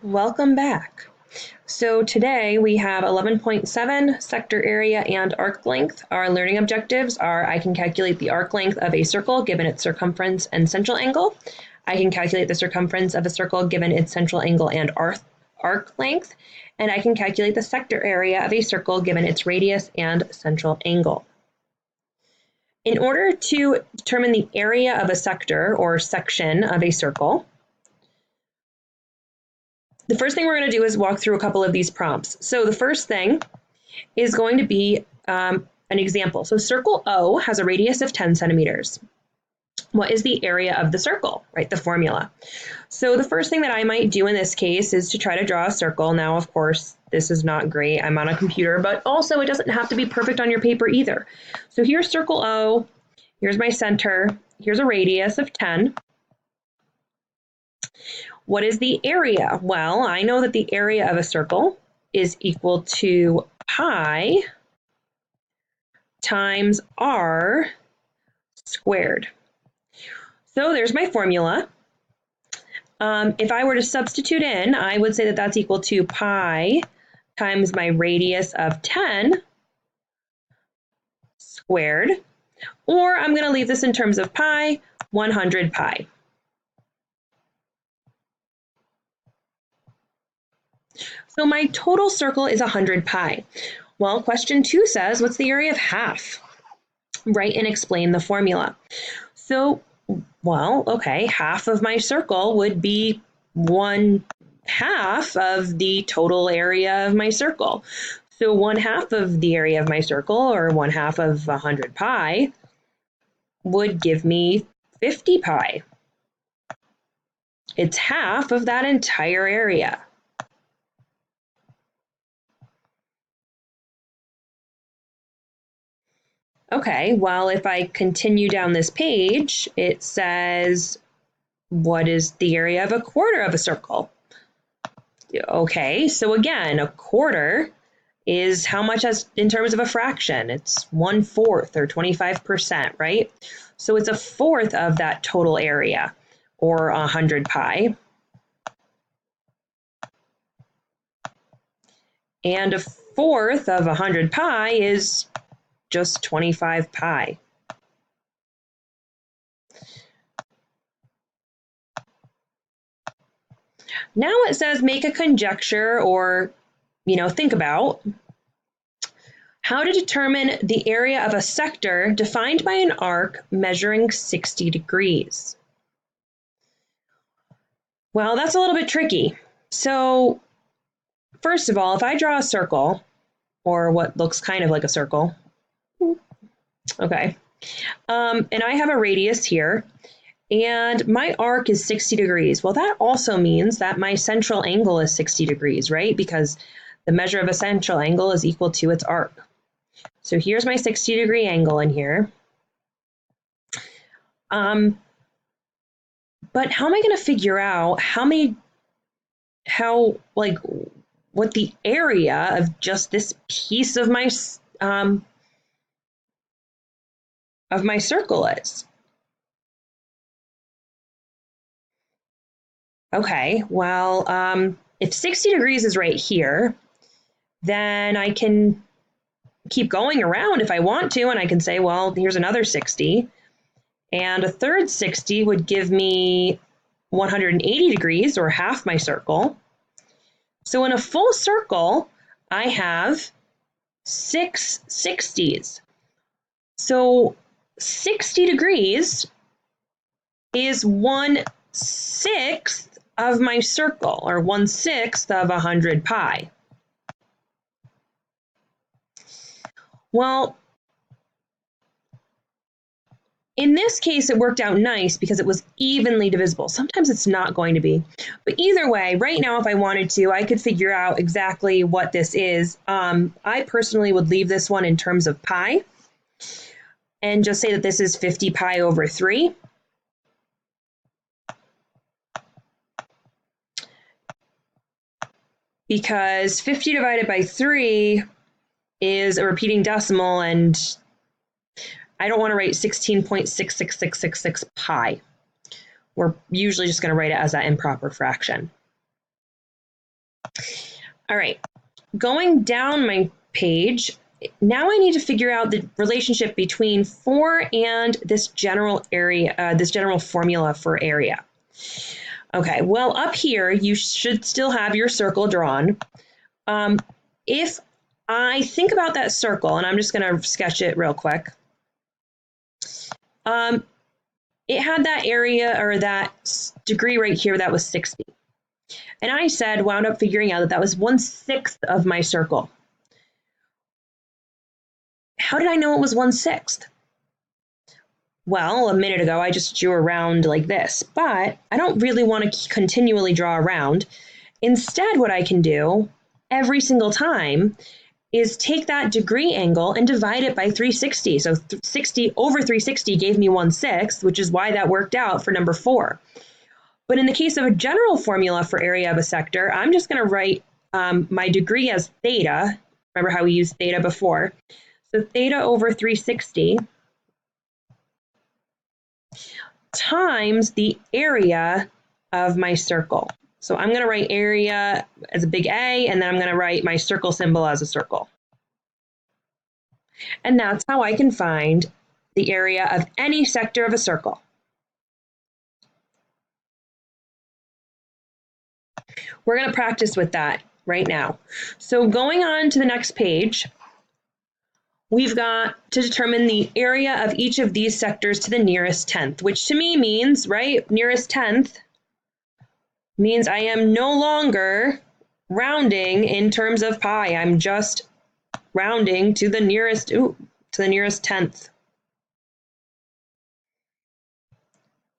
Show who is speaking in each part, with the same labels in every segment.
Speaker 1: Welcome back. So today we have 11.7 sector area and arc length. Our learning objectives are I can calculate the arc length of a circle given its circumference and central angle. I can calculate the circumference of a circle given its central angle and arc length. And I can calculate the sector area of a circle given its radius and central angle. In order to determine the area of a sector or section of a circle, the first thing we're going to do is walk through a couple of these prompts. So the first thing is going to be an example. So circle O has a radius of 10 centimeters. What is the area of the circle, right? The formula. So the first thing that I might do in this case is to try to draw a circle. Now, of course, this is not great. I'm on a computer, but also it doesn't have to be perfect on your paper either. So here's circle O. Here's my center. Here's a radius of 10. What is the area? Well, I know that the area of a circle is equal to pi times r squared. So there's my formula. If I were to substitute in, I would say that that's equal to pi times my radius of 10 squared, or I'm going to leave this in terms of pi, 100 pi. So my total circle is 100 pi. Well, question 2 says, what's the area of half? Write and explain the formula. So, well, okay, half of my circle would be 1/2 of the total area of my circle. So 1/2 of the area of my circle, or 1/2 of 100 pi, would give me 50 pi. It's half of that entire area. Okay, well, if I continue down this page, it says, what is the area of a quarter of a circle? Okay, so again, a quarter is how much as in terms of a fraction? It's 1/4 or 25%, right? So it's a fourth of that total area, or 100 pi. And a fourth of 100 pi is just 25 pi. Now it says make a conjecture or, think about how to determine the area of a sector defined by an arc measuring 60 degrees. Well, that's a little bit tricky. So first of all, if I draw a circle, or what looks kind of like a circle, okay, and I have a radius here, and my arc is 60 degrees. Well, that also means that my central angle is 60 degrees, right? Because the measure of a central angle is equal to its arc. So here's my 60-degree angle in here. But how am I going to figure out what the area of just this piece of my circle is? Okay, well, if 60 degrees is right here, then I can keep going around if I want to, and I can say, well, here's another 60, and a third 60 would give me 180 degrees, or half my circle. So in a full circle, I have 6 60s. So 60 degrees is 1/6 of my circle, or 1/6 of 100 pi. Well, in this case, it worked out nice because it was evenly divisible. Sometimes it's not going to be. But either way, right now, if I wanted to, I could figure out exactly what this is. I personally would leave this one in terms of pi and just say that this is 50 pi over 3. Because 50 divided by 3 is a repeating decimal, and I don't want to write 16.66666 pi. We're usually just going to write it as that improper fraction. All right, going down my page, now I need to figure out the relationship between 4 and this general area, this general formula for area. Okay, well, up here, you should still have your circle drawn. If I think about that circle, and I'm just going to sketch it real quick, it had that area or that degree right here that was 60. And I wound up figuring out that that was 1/6 of my circle. How did I know it was 1/6? Well, a minute ago, I just drew around like this, but I don't really want to continually draw around. Instead, what I can do every single time is take that degree angle and divide it by 360. So 60 over 360 gave me 1/6, which is why that worked out for number 4. But in the case of a general formula for area of a sector, I'm just going to write my degree as theta. Remember how we used theta before? So theta over 360 times the area of my circle. So I'm going to write area as a big A, and then I'm going to write my circle symbol as a circle. And that's how I can find the area of any sector of a circle. We're going to practice with that right now. So going on to the next page, we've got to determine the area of each of these sectors to the nearest tenth, which to me means, right, nearest tenth means I am no longer rounding in terms of pi. I'm just rounding to the nearest, to the nearest tenth.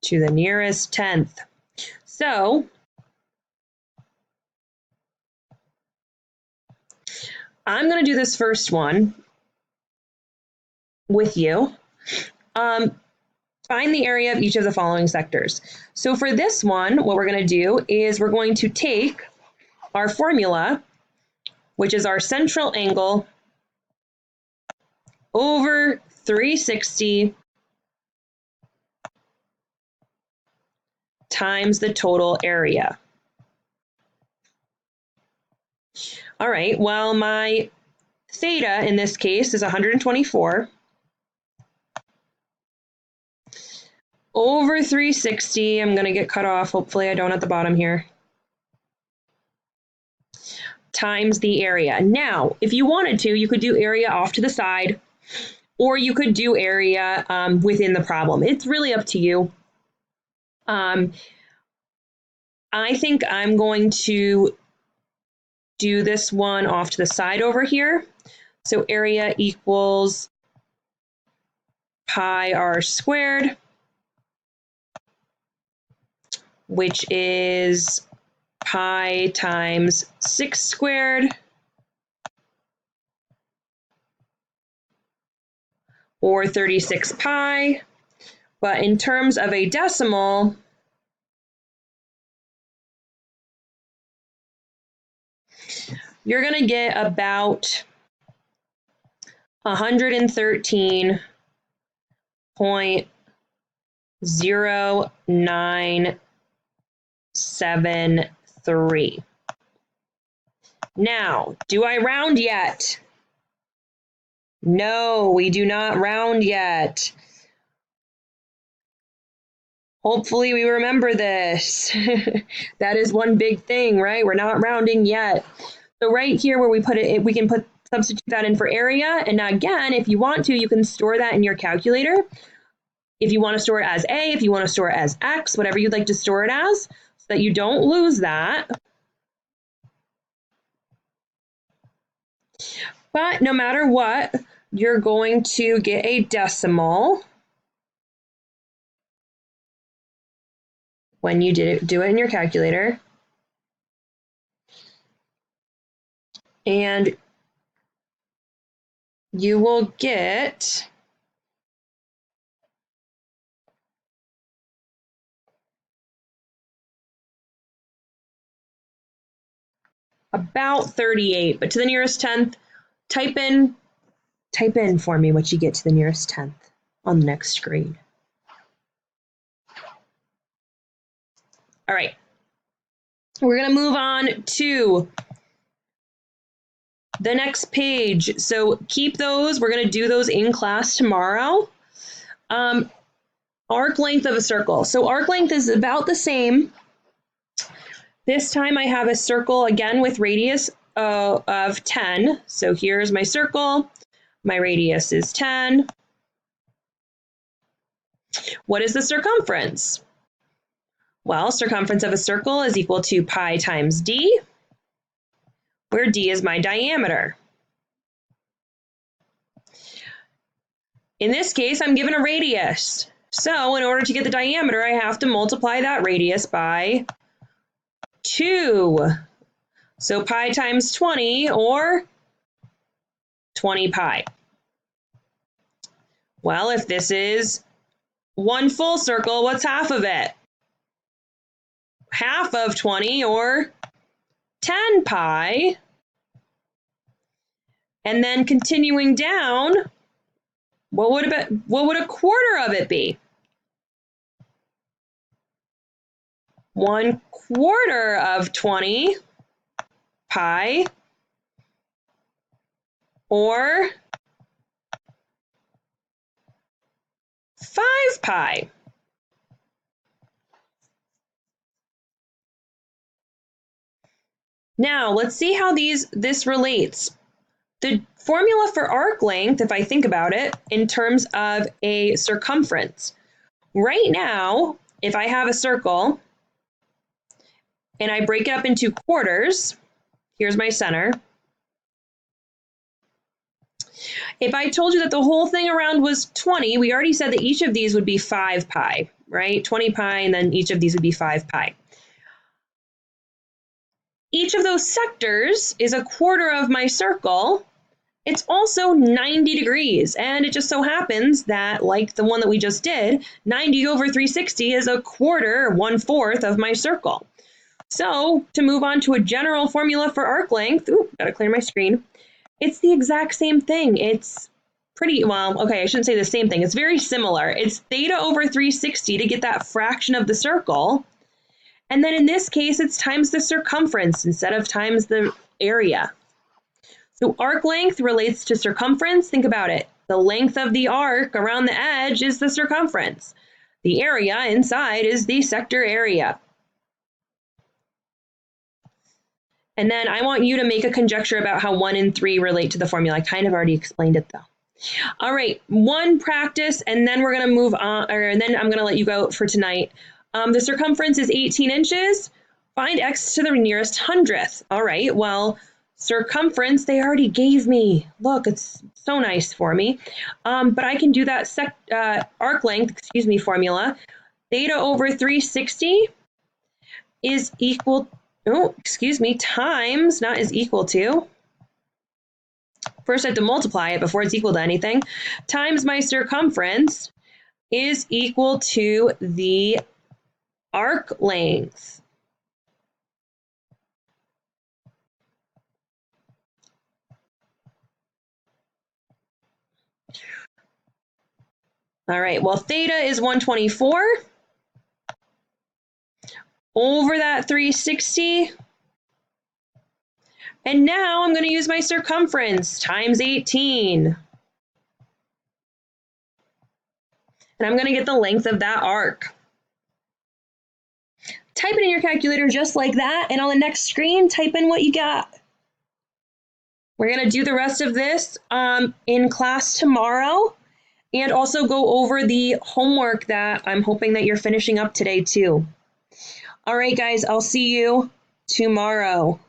Speaker 1: To the nearest tenth. So I'm going to do this first one with you. Find the area of each of the following sectors. So for this one, what we're going to do is we're going to take our formula, which is our central angle over 360 times the total area. All right, well, my theta in this case is 124 over 360. I'm going to get cut off. Hopefully I don't at the bottom here. Times the area. Now, if you wanted to, you could do area off to the side, or you could do area within the problem. It's really up to you. I think I'm going to do this one off to the side over here. So area equals pi r squared, which is pi times 6 squared or 36 pi. But in terms of a decimal, you're going to get about 113.0973. Now, do I round yet? No, we do not round yet. Hopefully we remember this. That is one big thing, right? We're not rounding yet. So right here where we put it, we can substitute that in for area. And now again, if you want to, you can store that in your calculator. If you want to store it as A, if you want to store it as X, whatever you'd like to store it as, so that you don't lose that. But no matter what, you're going to get a decimal when you do it in your calculator. And you will get about 38, but to the nearest tenth, type in for me what you get to the nearest tenth on the next screen. All right. We're going to move on to the next page. So keep those. We're going to do those in class tomorrow. Arc length of a circle. So arc length is about the same. This time I have a circle again with radius of 10. So here's my circle. My radius is 10. What is the circumference? Well, circumference of a circle is equal to pi times d, where d is my diameter. In this case, I'm given a radius. So in order to get the diameter, I have to multiply that radius by 2. So pi times 20, or 20 pi. Well, if this is one full circle, what's half of it? Half of 20, or 10 pi. And then continuing down, what would a quarter of it be? 1/4 of 20 pi, or 5 pi. Now, let's see how this relates. The formula for arc length, if I think about it, in terms of a circumference. Right now, if I have a circle and I break it up into quarters, here's my center. If I told you that the whole thing around was 20, we already said that each of these would be 5 pi, right? 20 pi, and then each of these would be 5 pi. Each of those sectors is a quarter of my circle. It's also 90 degrees, and it just so happens that, like the one that we just did, 90 over 360 is a quarter, 1/4 of my circle. So to move on to a general formula for arc length, gotta clear my screen. It's the exact same thing. It's pretty, well, okay, I shouldn't say the same thing. It's very similar. It's theta over 360 to get that fraction of the circle. And then in this case, it's times the circumference instead of times the area. So arc length relates to circumference. Think about it. The length of the arc around the edge is the circumference. The area inside is the sector area. And then I want you to make a conjecture about how 1 and 3 relate to the formula. I kind of already explained it though. All right, one practice, and then we're going to move on, and then I'm going to let you go for tonight. The circumference is 18 inches. Find x to the nearest hundredth. All right, well, circumference, they already gave me. Look, it's so nice for me. But I can do that arc length, formula. Theta over 360 is equal, times, not is equal to. First I have to multiply it before it's equal to anything. Times my circumference is equal to the arc length. All right, well, theta is 124 over that 360. And now I'm going to use my circumference times 18. And I'm going to get the length of that arc. Type it in your calculator just like that, and on the next screen, type in what you got. We're going to do the rest of this in class tomorrow, and also go over the homework that I'm hoping that you're finishing up today too. All right, guys, I'll see you tomorrow.